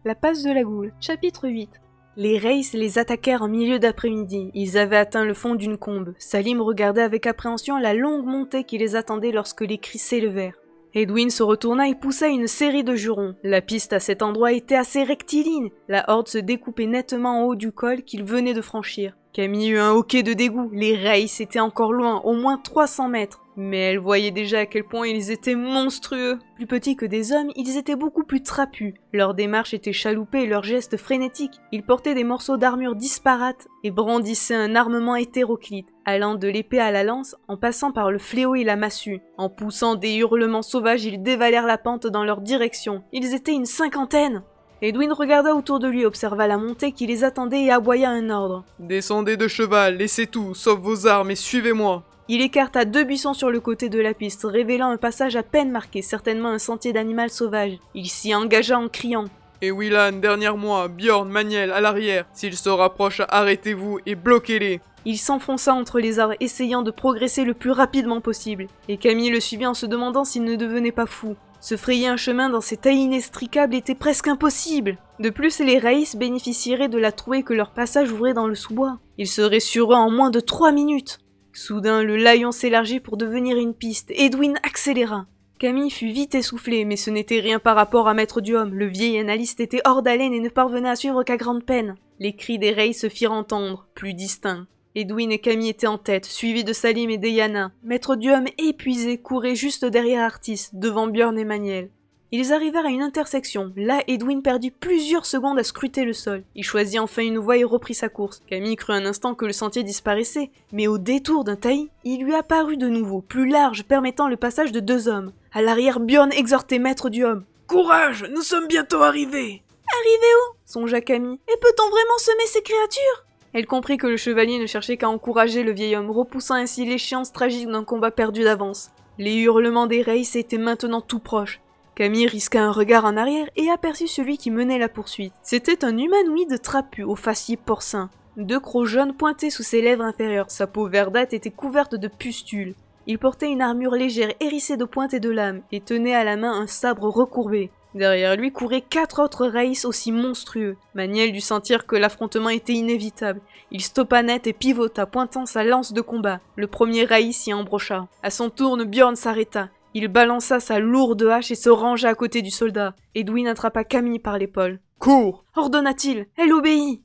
La passe de la goule, chapitre 8. Les Rays les attaquèrent en milieu d'après-midi. Ils avaient atteint le fond d'une combe. Salim regardait avec appréhension la longue montée qui les attendait lorsque les cris s'élevèrent. Edwin se retourna et poussa une série de jurons. La piste à cet endroit était assez rectiligne. La horde se découpait nettement en haut du col qu'ils venaient de franchir. Camille eut un hoquet de dégoût. Les Rays étaient encore loin, au moins 300 mètres. Mais elle voyait déjà à quel point ils étaient monstrueux. Plus petits que des hommes, ils étaient beaucoup plus trapus. Leur démarche était chaloupée et leurs gestes frénétiques. Ils portaient des morceaux d'armure disparates et brandissaient un armement hétéroclite, allant de l'épée à la lance, en passant par le fléau et la massue. En poussant des hurlements sauvages, ils dévalèrent la pente dans leur direction. Ils étaient une 50aine. Edwin regarda autour de lui, observa la montée qui les attendait et aboya un ordre. « Descendez de cheval, laissez tout, sauf vos armes et suivez-moi !» Il écarta 2 buissons sur le côté de la piste, révélant un passage à peine marqué, certainement un sentier d'animal sauvage. Il s'y engagea en criant. « Et Willan, derrière moi, Bjorn, Maniel, à l'arrière. S'ils se rapprochent, arrêtez-vous et bloquez-les !» Il s'enfonça entre les arbres, essayant de progresser le plus rapidement possible. Et Camille le suivit en se demandant s'il ne devenait pas fou. Se frayer un chemin dans ces tailles inextricables était presque impossible. De plus, les Raïs bénéficieraient de la trouée que leur passage ouvrait dans le sous-bois. Ils seraient sur eux en moins de 3 minutes. Soudain, le layon s'élargit pour devenir une piste. Edwin accéléra. Camille fut vite essoufflée, mais ce n'était rien par rapport à Maître Duhomme. Le vieil analyste était hors d'haleine et ne parvenait à suivre qu'à grande peine. Les cris des Rays se firent entendre, plus distincts. Edwin et Camille étaient en tête, suivis de Salim et d'Eyana. Maître Duhomme, épuisé, courait juste derrière Artis, devant Bjorn et Maniel. Ils arrivèrent à une intersection. Là, Edwin perdit plusieurs secondes à scruter le sol. Il choisit enfin une voie et reprit sa course. Camille crut un instant que le sentier disparaissait, mais au détour d'un taillis, il lui apparut de nouveau, plus large, permettant le passage de 2 hommes. À l'arrière, Bjorn exhortait Maître Duhomme. « Courage, nous sommes bientôt arrivés !» « Arrivés où ?» songea Camille. « Et peut-on vraiment semer ces créatures ?» Elle comprit que le chevalier ne cherchait qu'à encourager le vieil homme, repoussant ainsi l'échéance tragique d'un combat perdu d'avance. Les hurlements des Rays étaient maintenant tout proches. Camille risqua un regard en arrière et aperçut celui qui menait la poursuite. C'était un humanoïde trapu, au faciès porcin. 2 crocs jaunes pointaient sous ses lèvres inférieures, sa peau verdâtre était couverte de pustules. Il portait une armure légère hérissée de pointes et de lames, et tenait à la main un sabre recourbé. Derrière lui couraient 4 autres Raïs aussi monstrueux. Maniel dut sentir que l'affrontement était inévitable. Il stoppa net et pivota, pointant sa lance de combat. Le premier Raïs s'y embrocha. À son tour, Bjorn s'arrêta. Il balança sa lourde hache et se rangea à côté du soldat. Edwin attrapa Camille par l'épaule. « Cours !» ordonna-t-il. Elle obéit.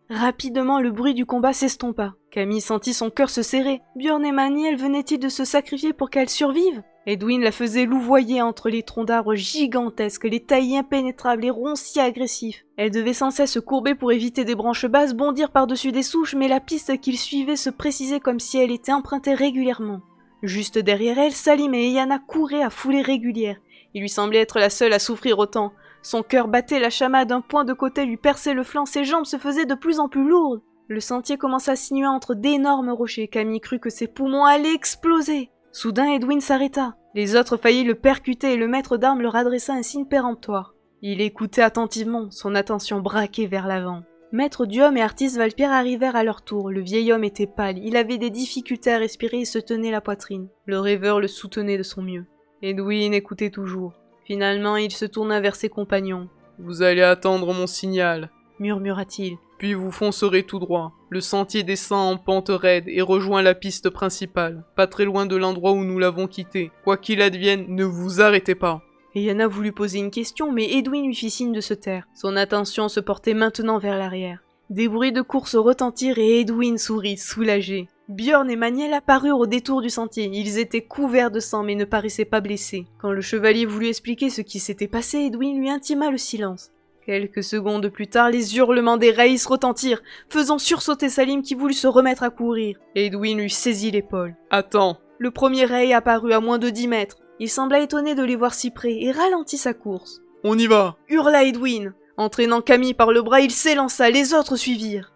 Rapidement, le bruit du combat s'estompa. Camille sentit son cœur se serrer. Bjorn et Maniel venaient-ils de se sacrifier pour qu'elle survive? Edwin la faisait louvoyer entre les troncs d'arbres gigantesques, les taillis impénétrables, les ronciers agressifs. Elle devait sans cesse se courber pour éviter des branches basses, bondir par-dessus des souches, mais la piste qu'il suivait se précisait comme si elle était empruntée régulièrement. Juste derrière elle, Salim et Eyana couraient à foulée régulière. Il lui semblait être la seule à souffrir autant. Son cœur battait, la chamade d'un point de côté lui perçait le flanc, ses jambes se faisaient de plus en plus lourdes. Le sentier commença à sinuer entre d'énormes rochers. Camille crut que ses poumons allaient exploser. Soudain, Edwin s'arrêta. Les autres faillirent le percuter et le maître d'armes leur adressa un signe péremptoire. Il écoutait attentivement, son attention braquée vers l'avant. Maître Duhomme et Artis Valpierre arrivèrent à leur tour. Le vieil homme était pâle, il avait des difficultés à respirer et se tenait la poitrine. Le rêveur le soutenait de son mieux. Edwin écoutait toujours. Finalement, il se tourna vers ses compagnons. « Vous allez attendre mon signal, » murmura-t-il. « Puis vous foncerez tout droit. Le sentier descend en pente raide et rejoint la piste principale, pas très loin de l'endroit où nous l'avons quitté. Quoi qu'il advienne, ne vous arrêtez pas. » Eyana voulut poser une question, mais Edwin lui fit signe de se taire. Son attention se portait maintenant vers l'arrière. Des bruits de course retentirent et Edwin sourit, soulagé. Bjorn et Maniel apparurent au détour du sentier. Ils étaient couverts de sang mais ne paraissaient pas blessés. Quand le chevalier voulut expliquer ce qui s'était passé, Edwin lui intima le silence. Quelques secondes plus tard, les hurlements des Raïs retentirent, faisant sursauter Salim qui voulut se remettre à courir. Edwin lui saisit l'épaule. « Attends !» Le premier Ray apparut à moins de 10 mètres. Il sembla étonné de les voir si près et ralentit sa course. « On y va !» hurla Edwin. Entraînant Camille par le bras, il s'élança, les autres suivirent.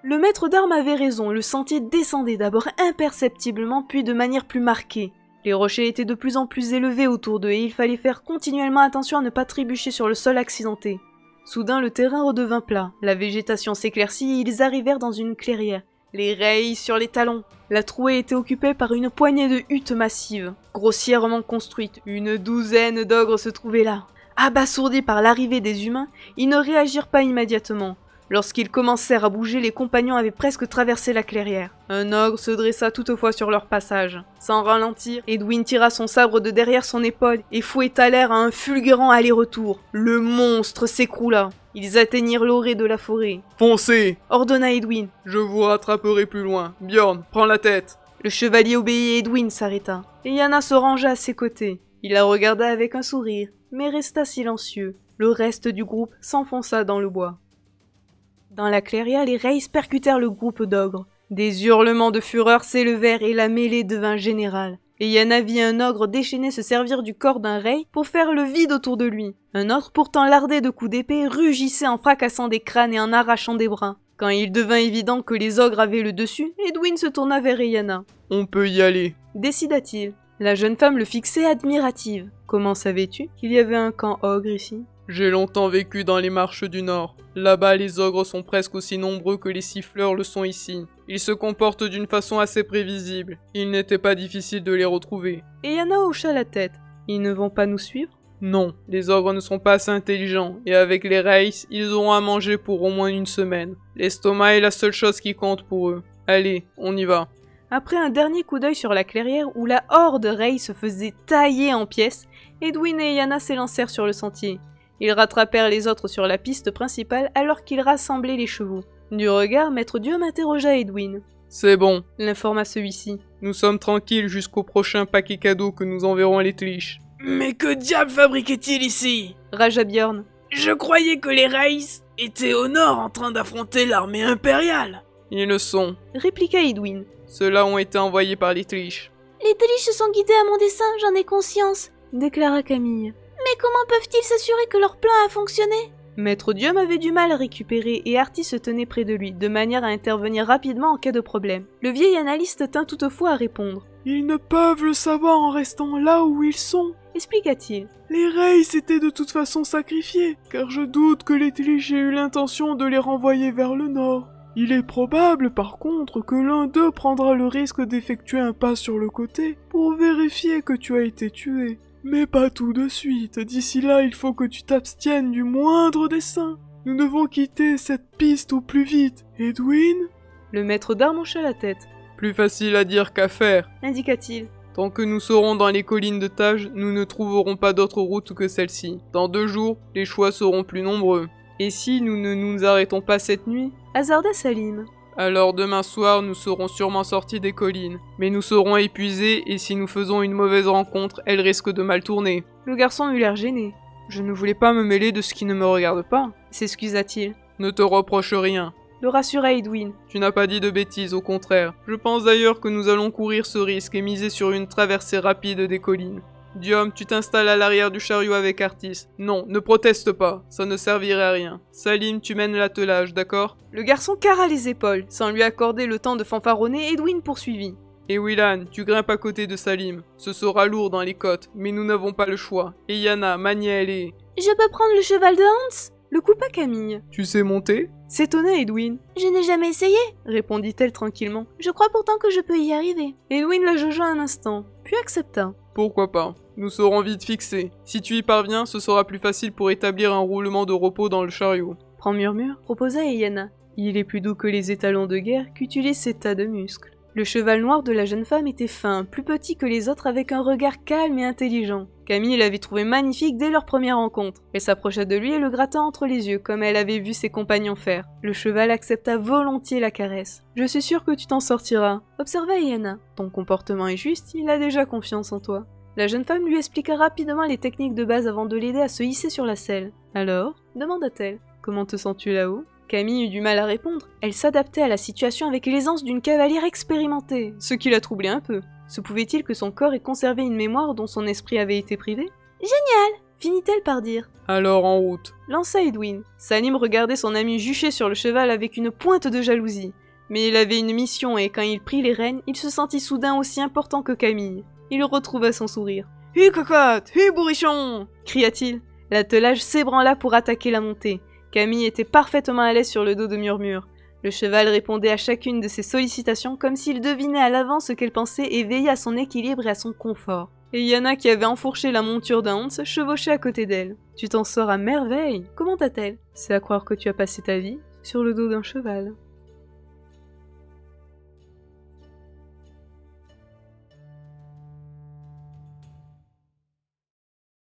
Le maître d'armes avait raison, le sentier descendait d'abord imperceptiblement puis de manière plus marquée. Les rochers étaient de plus en plus élevés autour d'eux et il fallait faire continuellement attention à ne pas trébucher sur le sol accidenté. Soudain, le terrain redevint plat, la végétation s'éclaircit et ils arrivèrent dans une clairière. Les Rays sur les talons. La trouée était occupée par une poignée de huttes massives, grossièrement construites. Une douzaine d'ogres se trouvaient là. Abasourdis par l'arrivée des humains, ils ne réagirent pas immédiatement. Lorsqu'ils commencèrent à bouger, les compagnons avaient presque traversé la clairière. Un ogre se dressa toutefois sur leur passage. Sans ralentir, Edwin tira son sabre de derrière son épaule et fouetta l'air à un fulgurant aller-retour. Le monstre s'écroula. Ils atteignirent l'orée de la forêt. « Foncez !» ordonna Edwin. « Je vous rattraperai plus loin. Bjorn, prends la tête !» Le chevalier obéit et Edwin s'arrêta. Et Yana se rangea à ses côtés. Il la regarda avec un sourire, mais resta silencieux. Le reste du groupe s'enfonça dans le bois. Dans la clairière, les Reis percutèrent le groupe d'ogres. Des hurlements de fureur s'élevèrent et la mêlée devint générale. Et Yana vit un ogre déchaîné se servir du corps d'un Rey pour faire le vide autour de lui. Un autre, pourtant lardé de coups d'épée, rugissait en fracassant des crânes et en arrachant des bras. Quand il devint évident que les ogres avaient le dessus, Edwin se tourna vers Yana. « On peut y aller !» décida-t-il. La jeune femme le fixait admirative. « Comment savais-tu qu'il y avait un camp ogre ici ?» J'ai longtemps vécu dans les marches du Nord. Là-bas, les ogres sont presque aussi nombreux que les siffleurs le sont ici. Ils se comportent d'une façon assez prévisible. Il n'était pas difficile de les retrouver. Et Yana hocha la tête. Ils ne vont pas nous suivre ? Non, les ogres ne sont pas assez intelligents, et avec les Reis, ils auront à manger pour au moins une semaine. L'estomac est la seule chose qui compte pour eux. Allez, on y va. Après un dernier coup d'œil sur la clairière où la horde Rey se faisait tailler en pièces, Edwin et Yana s'élancèrent sur le sentier. Ils rattrapèrent les autres sur la piste principale alors qu'ils rassemblaient les chevaux. Du regard, Maître Diom interrogea Edwin. « C'est bon, » l'informa celui-ci. « Nous sommes tranquilles jusqu'au prochain paquet cadeau que nous enverrons à l'Étliche. »« Mais que diable fabriquait-il ici ?» ragea Bjorn. « Je croyais que les Reis étaient au nord en train d'affronter l'armée impériale. » « Ils le sont, » répliqua Edwin. « Ceux-là ont été envoyés par l'Étliche. »« Les Téliches sont guidés à mon dessein, j'en ai conscience, » déclara Camille. Mais comment peuvent-ils s'assurer que leur plan a fonctionné ? Maître Diom avait du mal à récupérer et Artie se tenait près de lui, de manière à intervenir rapidement en cas de problème. Le vieil analyste tint toutefois à répondre. « Ils ne peuvent le savoir en restant là où ils sont, » expliqua-t-il. « Les Reis étaient de toute façon sacrifiés, car je doute que les Téliches aient eu l'intention de les renvoyer vers le nord. Il est probable, par contre, que l'un d'eux prendra le risque d'effectuer un pas sur le côté pour vérifier que tu as été tué. Mais pas tout de suite, d'ici là il faut que tu t'abstiennes du moindre dessein. Nous devons quitter cette piste au plus vite. Edwin ?» Le maître d'armes hocha la tête. « Plus facile à dire qu'à faire, » indiqua-t-il. « Tant que nous serons dans les collines de Tage, nous ne trouverons pas d'autre route que celle-ci. Dans 2 jours, les choix seront plus nombreux. Et si nous ne nous arrêtons pas cette nuit ?» hasarda Salim. Alors demain soir, nous serons sûrement sortis des collines. Mais nous serons épuisés et si nous faisons une mauvaise rencontre, elle risque de mal tourner. Le garçon eut l'air gêné. Je ne voulais pas me mêler de ce qui ne me regarde pas, s'excusa-t-il. Ne te reproche rien. Le rassura Edwin. Tu n'as pas dit de bêtises, au contraire. Je pense d'ailleurs que nous allons courir ce risque et miser sur une traversée rapide des collines. Diom, tu t'installes à l'arrière du chariot avec Artis. Non, ne proteste pas, ça ne servirait à rien. Salim, tu mènes l'attelage, d'accord ? Le garçon carra les épaules. Sans lui accorder le temps de fanfaronner, Edwin poursuivit. Et Willan, tu grimpes à côté de Salim. Ce sera lourd dans les côtes, mais nous n'avons pas le choix. Et Yana, Maniel et... Je peux prendre le cheval de Hans ? Le coupa Camille. Tu sais monter ? S'étonna Edwin. Je n'ai jamais essayé, répondit-elle tranquillement. Je crois pourtant que je peux y arriver. Edwin la jaugea un instant, puis accepta. Pourquoi pas ? Nous serons vite fixés. Si tu y parviens, ce sera plus facile pour établir un roulement de repos dans le chariot. Prends Murmure, proposa Yana. Il est plus doux que les étalons de guerre qu'utilisent ces tas de muscles. Le cheval noir de la jeune femme était fin, plus petit que les autres avec un regard calme et intelligent. Camille l'avait trouvé magnifique dès leur première rencontre. Elle s'approcha de lui et le gratta entre les yeux, comme elle avait vu ses compagnons faire. Le cheval accepta volontiers la caresse. « Je suis sûre que tu t'en sortiras », observa Yana. « Ton comportement est juste, il a déjà confiance en toi. » La jeune femme lui expliqua rapidement les techniques de base avant de l'aider à se hisser sur la selle. « Alors ?» demanda-t-elle. « Comment te sens-tu là-haut ?» Camille eut du mal à répondre. Elle s'adaptait à la situation avec l'aisance d'une cavalière expérimentée, ce qui la troublait un peu. Se pouvait-il que son corps ait conservé une mémoire dont son esprit avait été privé ? Génial ! Finit-elle par dire. Alors en route. Lança Edwin. Salim regardait son ami jucher sur le cheval avec une pointe de jalousie. Mais il avait une mission et quand il prit les rênes, il se sentit soudain aussi important que Camille. Il retrouva son sourire. « Hé cocotte, hé bourrichon !» cria-t-il. L'attelage s'ébranla pour attaquer la montée. Camille était parfaitement à l'aise sur le dos de Murmure. Le cheval répondait à chacune de ses sollicitations comme s'il devinait à l'avance ce qu'elle pensait et veillait à son équilibre et à son confort. Et Yana, qui avait enfourché la monture d'Hans, chevauchait à côté d'elle. Tu t'en sors à merveille. Comment t'as-t-elle? C'est à croire que tu as passé ta vie sur le dos d'un cheval.